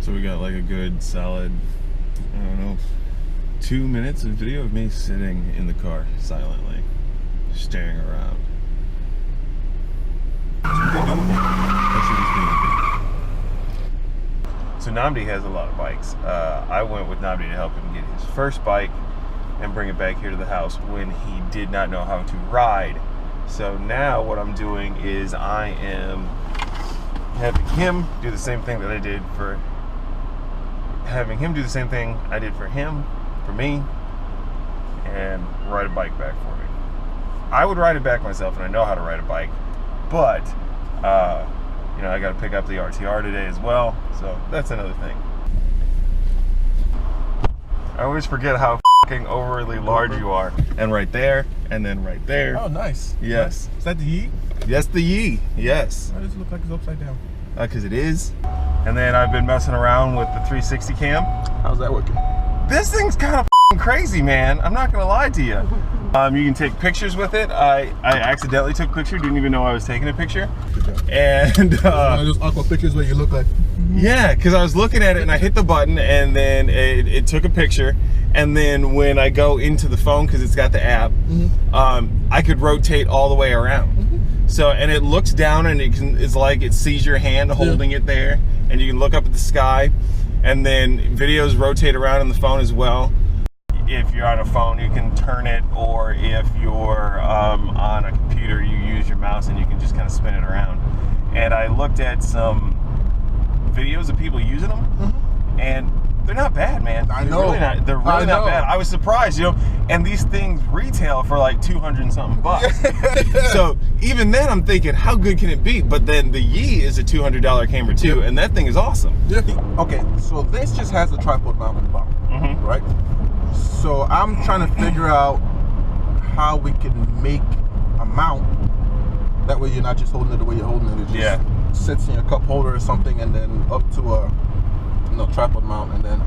So we got like a good solid, I don't know, 2 minutes of video of me sitting in the car silently, staring around. So Nnamdi has a lot of bikes. I went with Nnamdi to help him get his first bike and bring it back here to the house when he did not know how to ride. So now what I'm doing is I am having him do the same thing that I did for him, for me, and ride a bike back for me. I would ride it back myself, and I know how to ride a bike, but you know, I got to pick up the RTR today as well, so that's another thing. I always forget how fucking overly large you are. And right there, and then right there. Oh, nice. Yes. Nice. Is that the Yi? Yes, the Yi. Yes. Why does it look like it's upside down? Because it is. And then I've been messing around with the 360 cam. How's that working? This thing's kind of crazy, man. I'm not gonna lie to you. You can take pictures with it. I accidentally took a picture, didn't even know I was taking a picture. Good job. And those awkward pictures where you look like, yeah, because I was looking at it and I hit the button and then it took a picture. And then when I go into the phone, because it's got the app, I could rotate all the way around. So, and it looks down and it's like it sees your hand holding it there, and you can look up at the sky, and then videos rotate around on the phone as well. If you're on a phone, you can turn it, or if you're on a computer, you use your mouse and you can just kind of spin it around. And I looked at some videos of people using them, and they're not bad, man. I know. They're really not bad. I was surprised, you know. And these things retail for like 200 and something bucks. So even then, I'm thinking, how good can it be? But then the Yi is a $200 camera too, and that thing is awesome. Okay, so this just has a tripod mount on the bottom, right? So I'm trying to figure out how we can make a mount that way you're not just holding it the way you're holding it. It just sits in your cup holder or something, and then up to a tripod mount, and then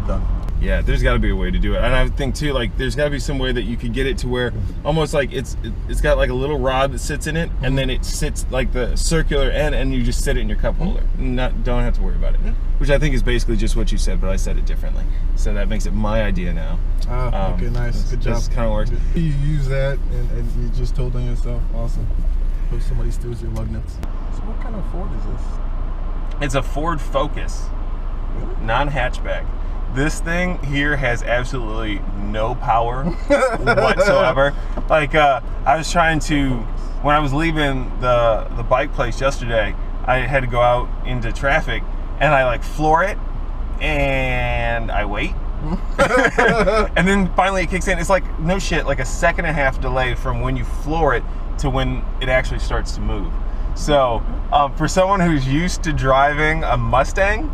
done. Yeah, there's got to be a way to do it. And I think too, like, there's got to be some way that you could get it to where almost like it's got like a little rod that sits in it, and then it sits like the circular end, and you just sit it in your cup holder. Don't have to worry about it. Which I think is basically just what you said, but I said it differently. So that makes it my idea now. Okay, nice. Good job. This kind of works. You use that, and you just told on yourself. Awesome. Hope somebody steals your lug nuts. So what kind of Ford is this? It's a Ford Focus. Really? Non-hatchback. This thing here has absolutely no power whatsoever. Like, I was trying to, when I was leaving the bike place yesterday, I had to go out into traffic, and I like floor it, and I wait. And then finally it kicks in. It's like, no shit, like a 1.5 seconds delay from when you floor it to when it actually starts to move. So, for someone who's used to driving a Mustang,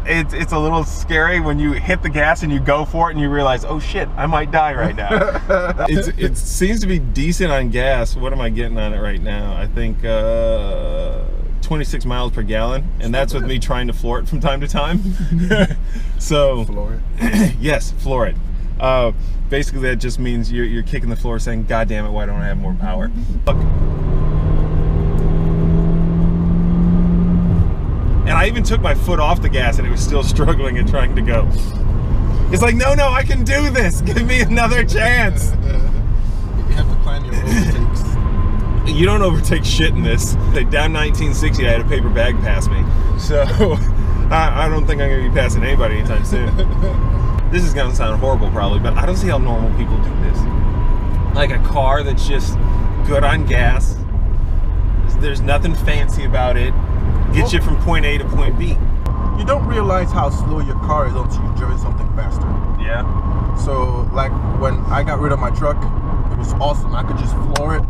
it's a little scary when you hit the gas and you go for it and you realize, oh shit, I might die right now. It seems to be decent on gas. What am I getting on it right now? I think 26 miles per gallon, and that's with me trying to floor it from time to time. So floor it. Yes, floor it. Basically that just means you're kicking the floor saying, God damn it, why don't I have more power? Look. And I even took my foot off the gas and it was still struggling and trying to go. It's like, no, I can do this. Give me another chance. You have to plan your overtakes. You don't overtake shit in this. Down 1960, I had a paper bag pass me. So I don't think I'm going to be passing anybody anytime soon. This is going to sound horrible probably, but I don't see how normal people do this. Like a car that's just good on gas. There's nothing fancy about it. Gets you from point A to point B. You don't realize how slow your car is until you've driven something faster. Yeah. So, like, when I got rid of my truck, it was awesome. I could just floor it.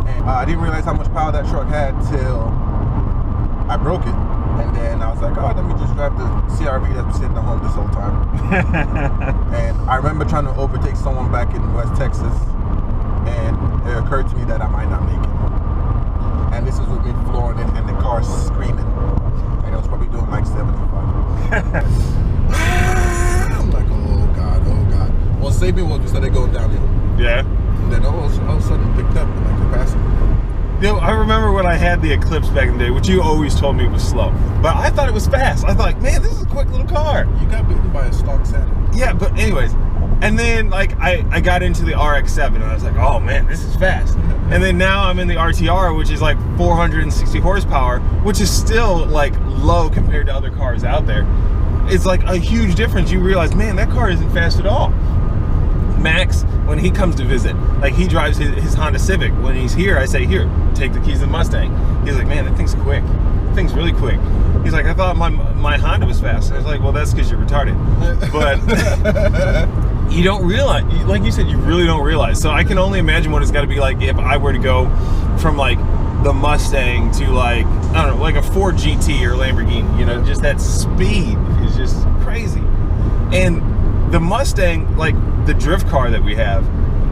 And I didn't realize how much power that truck had till I broke it. And then I was like, oh, let me just drive the CRV that's been sitting at home this whole time. And I remember trying to overtake someone back in West Texas, and it occurred to me that I might not make it. And this is with me flooring it and the car screaming. And it was probably doing like 75. I'm like, oh God. Well, saving was just let it go downhill. Yeah. And then all of a sudden picked up in like capacity. know, I remember when I had the Eclipse back in the day, which you always told me was slow, but I thought it was fast. I thought, man, this is a quick little car. You got bitten by a stock Saturn. Yeah, but anyways, and then like I got into the RX-7 and I was like, oh man, this is fast. And then now I'm in the RTR, which is like 460 horsepower, which is still like low compared to other cars out there. It's like a huge difference. You realize, man, that car isn't fast at all. Max, when he comes to visit, like he drives his Honda Civic. When he's here, I say, here, take the keys to the Mustang. He's like, man, that thing's quick. That thing's really quick. He's like, I thought my Honda was fast. And I was like, well, that's because you're retarded. But you don't realize, like you said, you really don't realize. So I can only imagine what it's got to be like if I were to go from like the Mustang to like, I don't know, like a Ford GT or Lamborghini. You know, just that speed is just crazy. And the Mustang, like the drift car that we have,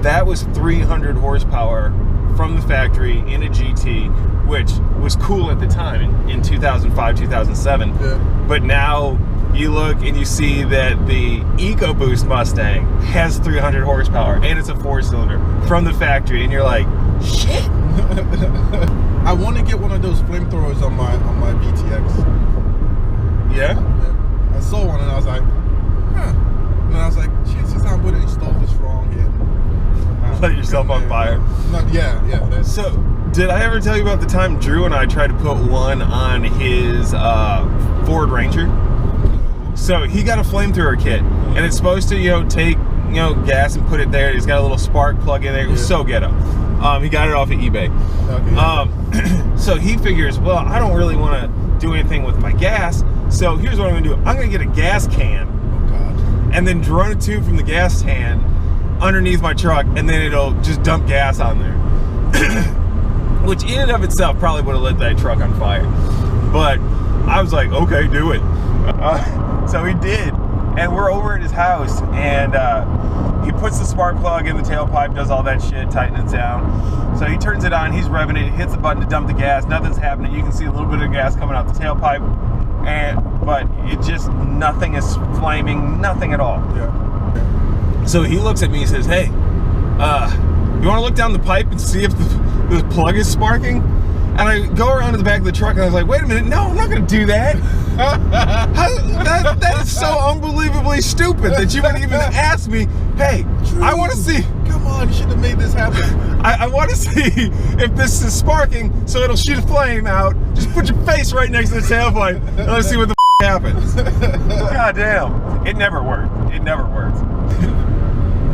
that was 300 horsepower from the factory in a GT, which was cool at the time in 2005, 2007. Yeah. But now you look and you see that the EcoBoost Mustang has 300 horsepower and it's a 4-cylinder from the factory, and you're like, shit. I want to get one of those flamethrowers on my BTX. Yeah? I saw one and I was like, huh. And I was like, chances I'm going to install this wrong here. Light yourself on fire. Yeah. So, did I ever tell you about the time Drew and I tried to put one on his Ford Ranger? So he got a flamethrower kit, and it's supposed to, you know, take, you know, gas and put it there. It's got a little spark plug in there. It was so ghetto. He got it off of eBay. Okay. So he figures, well, I don't really want to do anything with my gas. So here's what I'm gonna do. I'm gonna get a gas can. And then run a tube from the gas can underneath my truck, and then it'll just dump gas on there. Which in and of itself probably would have lit that truck on fire. But I was like, okay, do it. So he did. And we're over at his house, and he puts the spark plug in the tailpipe, does all that shit, tightens it down. So he turns it on, he's revving it, hits the button to dump the gas, nothing's happening. You can see a little bit of gas coming out the tailpipe. But it just, nothing is flaming, nothing at all. Yeah. So he looks at me and says, hey, you want to look down the pipe and see if the plug is sparking? And I go around to the back of the truck and I was like, wait a minute, no, I'm not going to do that. That is so unbelievably stupid that you would even ask me, hey, Drew, I want to see. Come on, you should have made this happen. I want to see if this is sparking so it'll shoot a flame out. Just put your face right next to the tailpipe and let's see what the happens. God damn. It never worked. It never worked.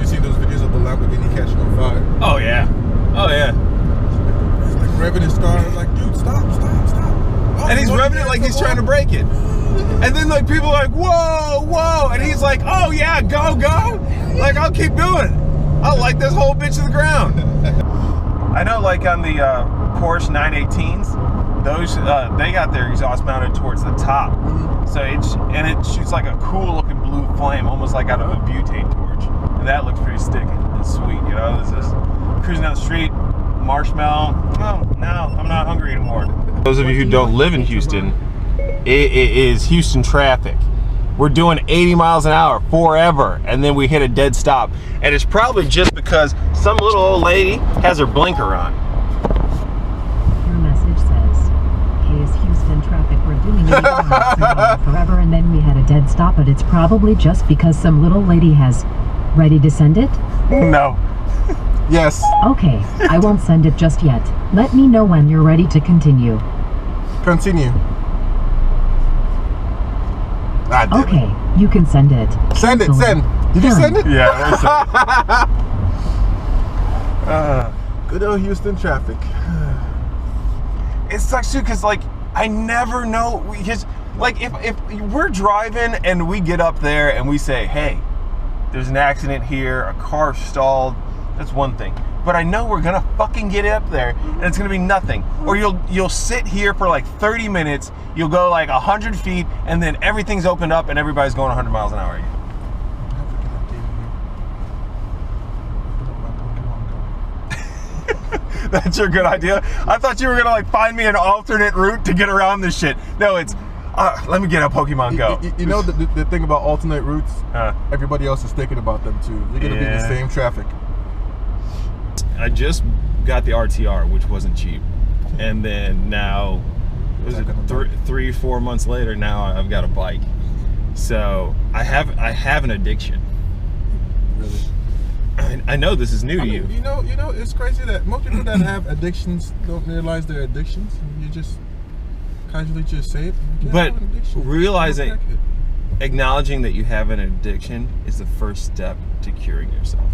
You see those videos of the Lamborghini catching on fire? Oh, yeah. Oh, yeah. It's like revving his car. It's like, dude, stop. Oh, and he's revving it like he's trying to break it. And then like people are like, whoa. And he's like, oh, yeah, go. Like, I'll keep doing it. I'll light this whole bitch to the ground. I know, like on the Porsche 918s, those they got their exhaust mounted towards the top, so it shoots like a cool looking blue flame, almost like out of a butane torch, and that looks pretty sticky and sweet. You know, this is cruising down the street, marshmallow. Oh, no, I'm not hungry anymore. Those of you who don't live in Houston, it is Houston traffic. We're doing 80 miles an hour forever, and then we hit a dead stop. And it's probably just because some little old lady has her blinker on. Your message says, hey, it's Houston traffic. We're doing 80 miles an hour forever, and then we had a dead stop, but it's probably just because some little lady has... Ready to send it? No. Yes. Okay, I won't send it just yet. Let me know when you're ready to continue. Continue. Okay, you can send it. Send it, send. Did you send it? Yeah. Good old Houston traffic. It sucks too, because like I never know, because like if we're driving and we get up there and we say, hey, there's an accident here, a car stalled, that's one thing. But I know we're gonna fucking get up there and it's gonna be nothing. Or you'll sit here for like 30 minutes, you'll go like 100 feet, and then everything's opened up and everybody's going 100 miles an hour again. That's your good idea? I thought you were gonna like find me an alternate route to get around this shit. No, it's let me get a Pokemon Go. You know the thing about alternate routes? Everybody else is thinking about them too. You're gonna be in the same traffic. I just got the RTR, which wasn't cheap. and then now, was it 3-4 months later? Now I've got a bike. So I have an addiction. Really? I know this is new to You you. know, it's crazy that most people that have addictions don't realize they're addictions. You just casually just say it. Yeah, But I have an addiction. realizing, I'm a crackhead. acknowledging that you have an addiction is the first step to curing yourself.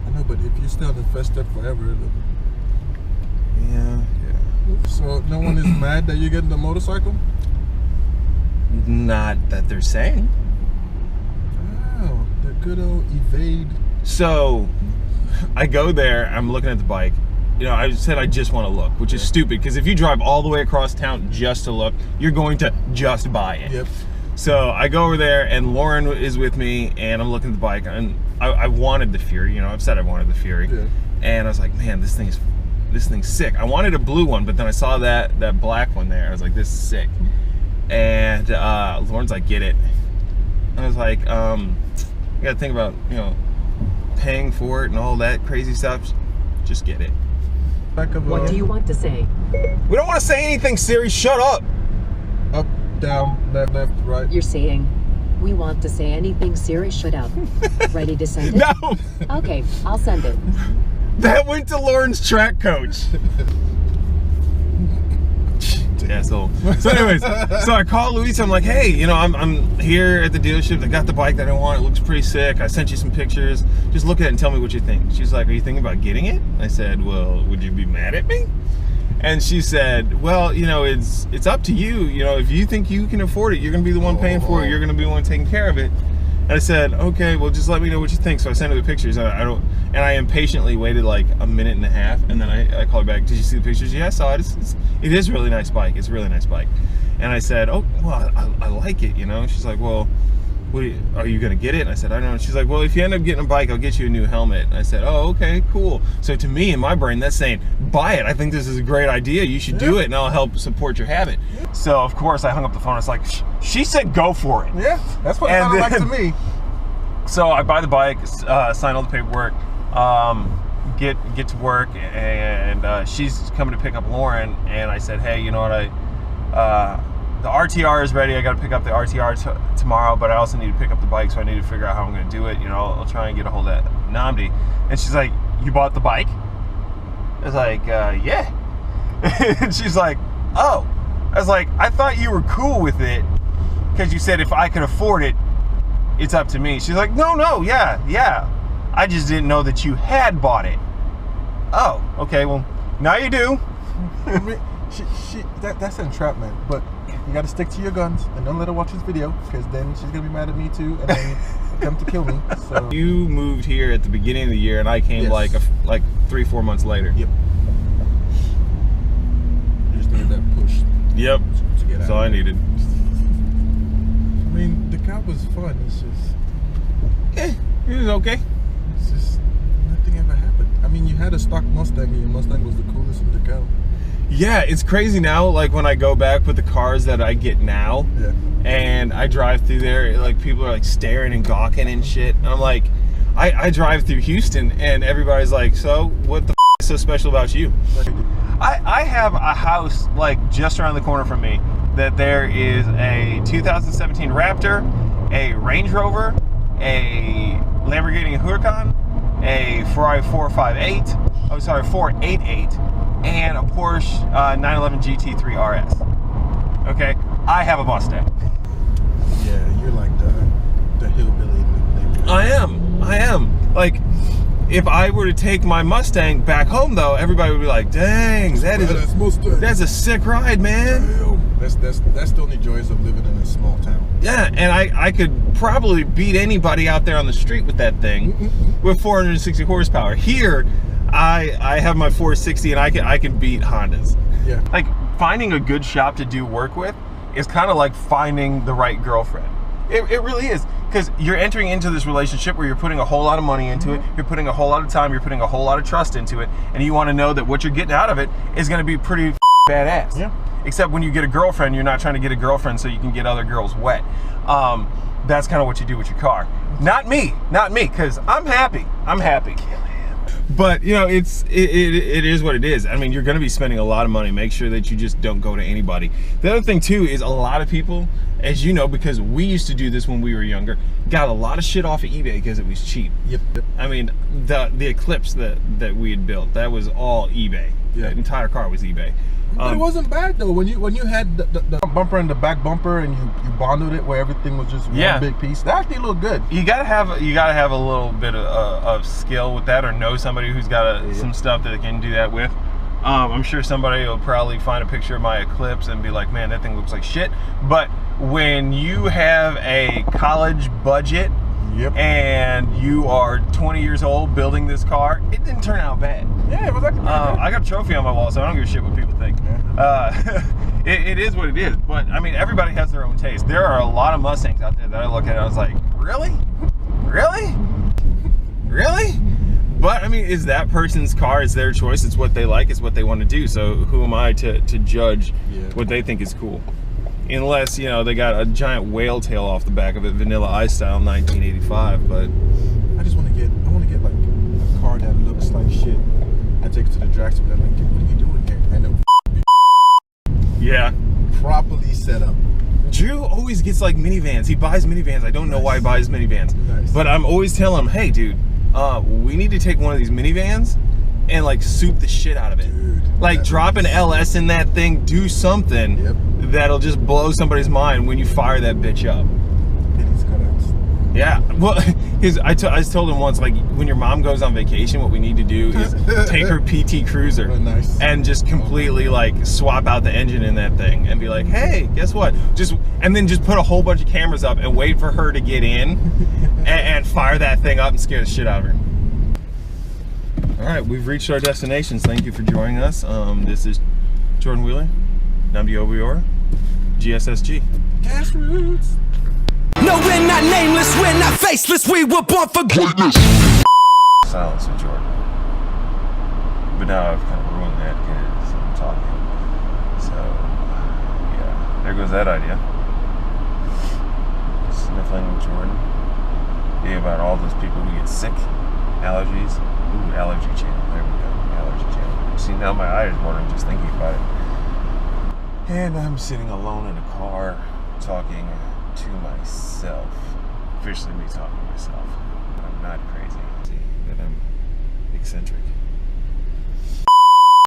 I know, but if you stay on the first step forever, then... Yeah. So no one is mad that you're getting the motorcycle? Not that they're saying. Wow, the good old evade. So I go there, I'm looking at the bike. You know, I said I just want to look, which is stupid, because if you drive all the way across town just to look, you're going to just buy it. Yep. So I go over there, and Lauren is with me, and I'm looking at the bike, and I wanted the Fury. You know, I've said I wanted the Fury. Yeah. And I was like, man, this thing's sick. I wanted a blue one, but then I saw that black one there. I was like, this is sick. And Lauren's like, get it. I was like, you gotta think about, you know, paying for it and all that crazy stuff. Just get it. What do you want to say? We don't want to say anything, Siri. Shut up. Up, down, left, right. You're saying, we want to say anything, Siri, shut up. Ready to send it? No, Okay, I'll send it. that went to Lauren's track coach. Asshole. So anyways, so I call Luis. I'm like, hey, you know, I'm here at the dealership. They got the bike that I want. It looks pretty sick. I sent you some pictures. Just look at it and tell me what you think. She's like, are you thinking about getting it? I said, well, would you be mad at me? And she said, well, you know, it's up to you. You know, if you think you can afford it, you're gonna be the one paying for it. You're gonna be the one taking care of it. And I said, okay, well, just let me know what you think. So I sent her the pictures. And I impatiently waited like a minute and a half, and then I called her back. Did you see the pictures? Yeah, I saw it. It is a really nice bike. It's a really nice bike. And I said, oh, well, I like it, you know. She's like, well, are you gonna get it? And I said, I don't know. She's like, well, if you end up getting a bike, I'll get you a new helmet. And I said, oh, okay, cool. So to me, in my brain, that's saying, buy it. I think this is a great idea. You should do it, and I'll help support your habit. So of course, I hung up the phone. It's like, she said, go for it. Yeah, that's what it sounded like to me. So I buy the bike, sign all the paperwork, get to work, and she's coming to pick up Lauren. And I said, hey, you know what? The RTR is ready. I got to pick up the RTR tomorrow, but I also need to pick up the bike, so I need to figure out how I'm going to do it. You know, I'll try and get a hold of Nnamdi. And she's like, you bought the bike? I was like, yeah. And she's like, oh. I was like, I thought you were cool with it because you said if I could afford it, it's up to me. She's like, no, yeah. I just didn't know that you had bought it. Oh, okay, well, now you do. I mean, that's entrapment, but you gotta stick to your guns and don't let her watch this video, because then she's gonna be mad at me too and then come to kill me. So you moved here at the beginning of the year, and I came like 3-4 months later. Yep. You just needed that push. Yep. To get That's out. all I needed. I mean, the car was fun. It's just, It was okay. it's just nothing ever happened. I mean, you had a stock Mustang, and your Mustang was the coolest in the go. Yeah, it's crazy now. Like when I go back with the cars that I get now, and I drive through there, like people are like staring and gawking and shit. And I'm like, I drive through Houston, and everybody's like, so what the is so special about you? I have a house like just around the corner from me that there is a 2017 Raptor, a Range Rover, a Lamborghini Huracan, a Ferrari 488, and a Porsche 911 GT3 RS. Okay, I have a Mustang. Yeah, you're like the hillbilly in the neighborhood. I am. Like, if I were to take my Mustang back home, though, everybody would be like, "Dang, that's a sick ride, man." Damn. That's the only joys of living in a small town. Yeah, and I could probably beat anybody out there on the street with that thing with 460 horsepower. Here, I have my 460, and I can beat Hondas. Yeah. Like, finding a good shop to do work with is kind of like finding the right girlfriend. It really is, because you're entering into this relationship where you're putting a whole lot of money into it, you're putting a whole lot of time, you're putting a whole lot of trust into it, and you want to know that what you're getting out of it is going to be pretty badass. Yeah. Except when you get a girlfriend, you're not trying to get a girlfriend so you can get other girls wet. That's kind of what you do with your car. Not me, because I'm happy. But you know, it is what it is. I mean, you're going to be spending a lot of money. Make sure that you just don't go to anybody. The other thing too is a lot of people, as you know, because we used to do this when we were younger, got a lot of shit off of eBay because it was cheap. Yep. I mean, the Eclipse that we had built, that was all eBay. Yeah. The entire car was eBay. But it wasn't bad though. When you had the bumper and the back bumper, and you bonded it where everything was just one big piece, that actually looked good. You gotta have a little bit of skill with that, or know somebody who's got some stuff that can do that with. I'm sure somebody will probably find a picture of my Eclipse and be like, man, that thing looks like shit. But when you have a college budget and you are 20 years old building this car, it didn't turn out bad. Yeah, it was actually pretty good. I got a trophy on my wall, so I don't give a shit what people think. It is what it is. But I mean, everybody has their own taste. There are a lot of Mustangs out there that I look at and I was like, really? Really? Really? But I mean, it's that person's car, it's their choice, it's what they like, it's what they want to do. So who am I to judge what they think is cool? Unless, you know, they got a giant whale tail off the back of it, Vanilla Ice style 1985, but I just want to get like a car that looks like shit. I take it to the drag strip and I'm like, dude, what are you doing here? And then properly set up. Drew always gets like minivans. He buys minivans. I don't know why he buys minivans. But I'm always telling him, hey dude, we need to take one of these minivans and like soup the shit out of it. Dude, like drop an LS in that thing, do something that'll just blow somebody's mind when you fire that bitch up. Yeah, well, I told him once, like, when your mom goes on vacation, what we need to do is take her PT Cruiser and just completely, like, swap out the engine in that thing and be like, hey, guess what? And then just put a whole bunch of cameras up and wait for her to get in and fire that thing up and scare the shit out of her. All right, we've reached our destinations. Thank you for joining us. This is Jordan Wheeler, Nnamdi Obiora, GSSG. Grassroots. No, we're not nameless, we're not faceless, we were born for greatness. Silence of Jordan. But now I've kind of ruined that because I'm talking. So, yeah, there goes that idea. Sniffling with Jordan. Yeah, about all those people who get sick. Allergies. Ooh, allergy channel. There we go. Allergy channel. See, now my eye is watering just thinking about it. And I'm sitting alone in a car talking to myself. Officially me talking to myself. I'm not crazy. See, that I'm eccentric.